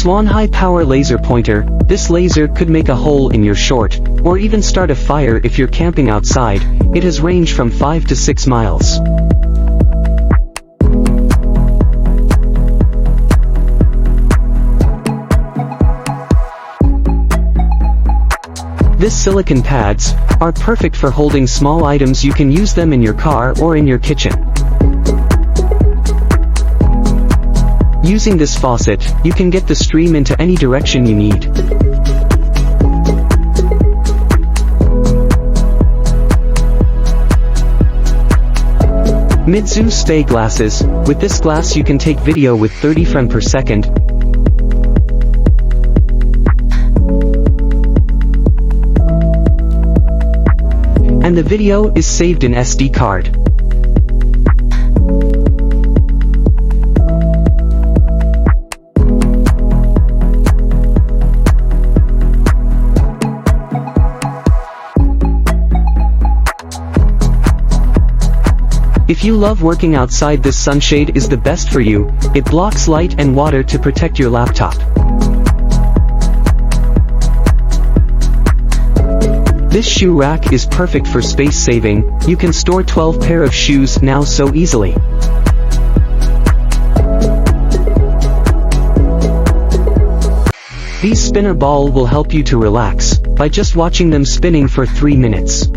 Swan high-power laser pointer. This laser could make a hole in your short, or even start a fire if you're camping outside. It has range from 5 to 6 miles. These silicone pads are perfect for holding small items. You can use them in your car or in your kitchen. Using this faucet, you can get the stream into any direction you need. Midzoo stay glasses. With this glass you can take video with 30 frames per second. And the video is saved in SD card. If you love working outside, this sunshade is the best for you. It blocks light and water to protect your laptop. This shoe rack is perfect for space saving. You can store 12 pair of shoes now so easily. These spinner ball will help you to relax by just watching them spinning for 3 minutes.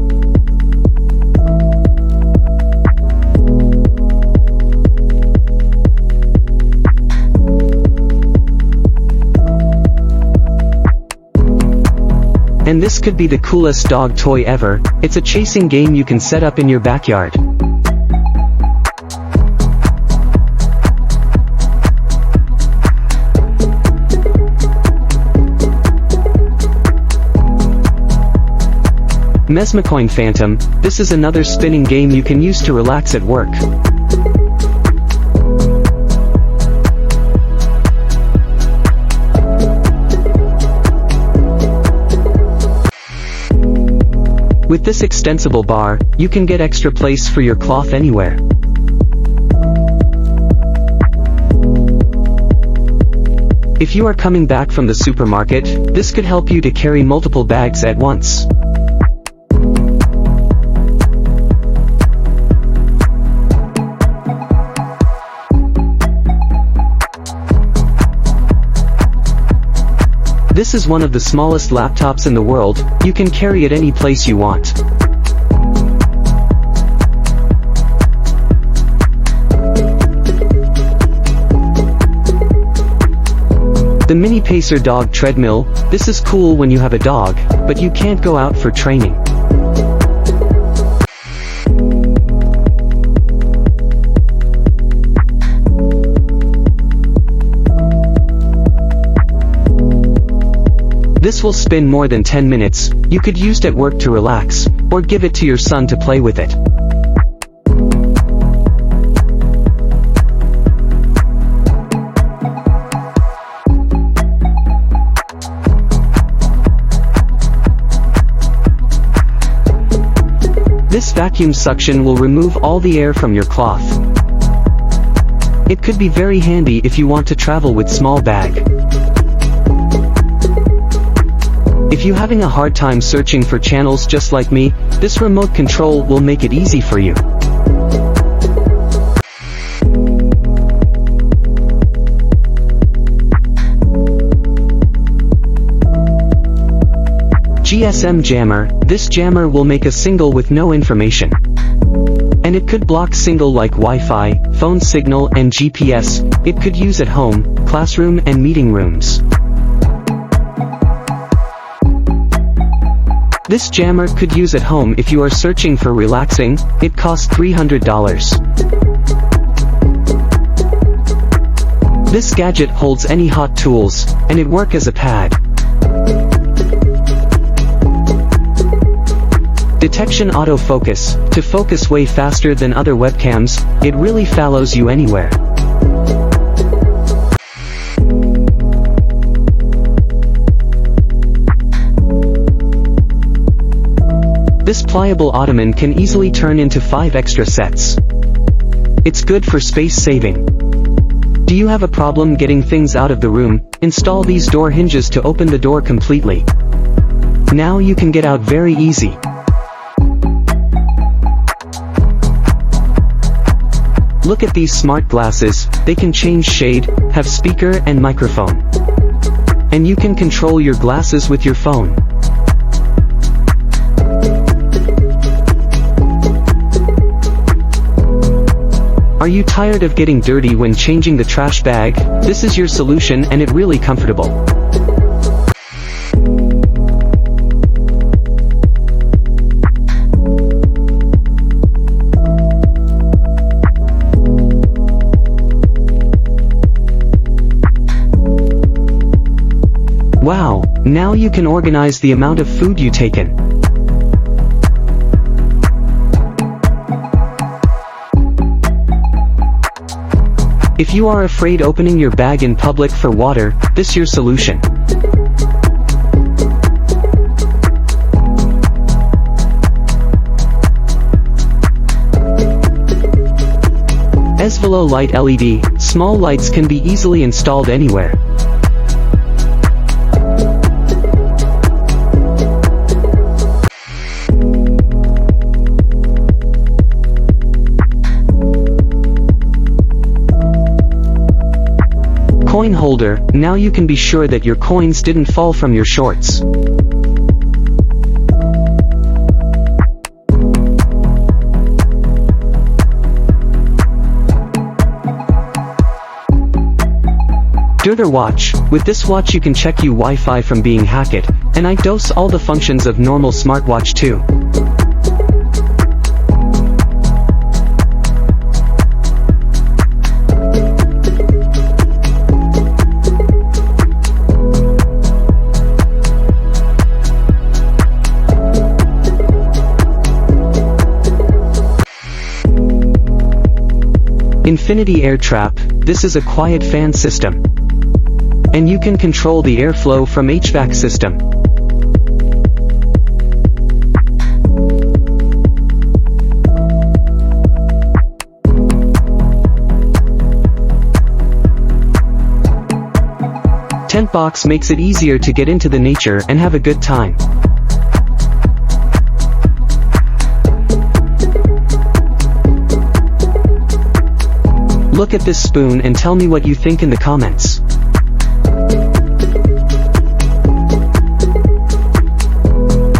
And this could be the coolest dog toy ever. It's a chasing game you can set up in your backyard. Mezmocoin Phantom. This is another spinning game you can use to relax at work. With this extensible bar, you can get extra place for your cloth anywhere. If you are coming back from the supermarket, this could help you to carry multiple bags at once. This is one of the smallest laptops in the world. You can carry it any place you want. The Mini Pacer Dog Treadmill. This is cool when you have a dog, but you can't go out for training. This will spin more than 10 minutes. You could use it at work to relax, or give it to your son to play with it. This vacuum suction will remove all the air from your cloth. It could be very handy if you want to travel with small bag. If you're having a hard time searching for channels just like me, this remote control will make it easy for you. GSM jammer. This jammer will make a single with no information. And it could block signal like Wi-Fi, phone signal and GPS. It could use at home, classroom and meeting rooms. This jammer could use at home if you are searching for relaxing. It costs $300. This gadget holds any hot tools, and it works as a pad. Detection autofocus. To focus way faster than other webcams, it really follows you anywhere. This pliable ottoman can easily turn into 5 extra sets. It's good for space saving. Do you have a problem getting things out of the room? Install these door hinges to open the door completely. Now you can get out very easy. Look at these smart glasses, they can change shade, have speaker and microphone. And you can control your glasses with your phone. Are you tired of getting dirty when changing the trash bag? This is your solution and it really comfortable. Wow, now you can organize the amount of food you take in. If you are afraid opening your bag in public for water, this is your solution. Mezmoglobe light LED, small lights can be easily installed anywhere. Coin holder, now you can be sure that your coins didn't fall from your shorts. Deauther watch, with this watch you can check your Wi-Fi from being hacked, and it does all the functions of normal smartwatch too. Infinity air trap, this is a quiet fan system. And you can control the airflow from HVAC system. Tent box makes it easier to get into the nature and have a good time. Look at this spoon and tell me what you think in the comments.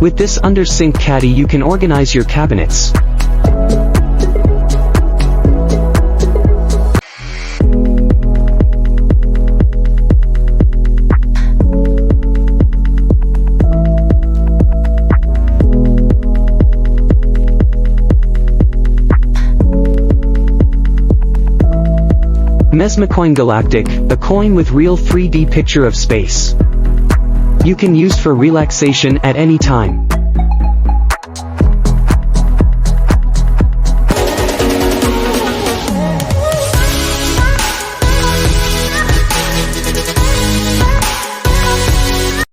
With this under sink caddy you can organize your cabinets. Mezmocoin Galactic, a coin with real 3D picture of space. You can use for relaxation at any time.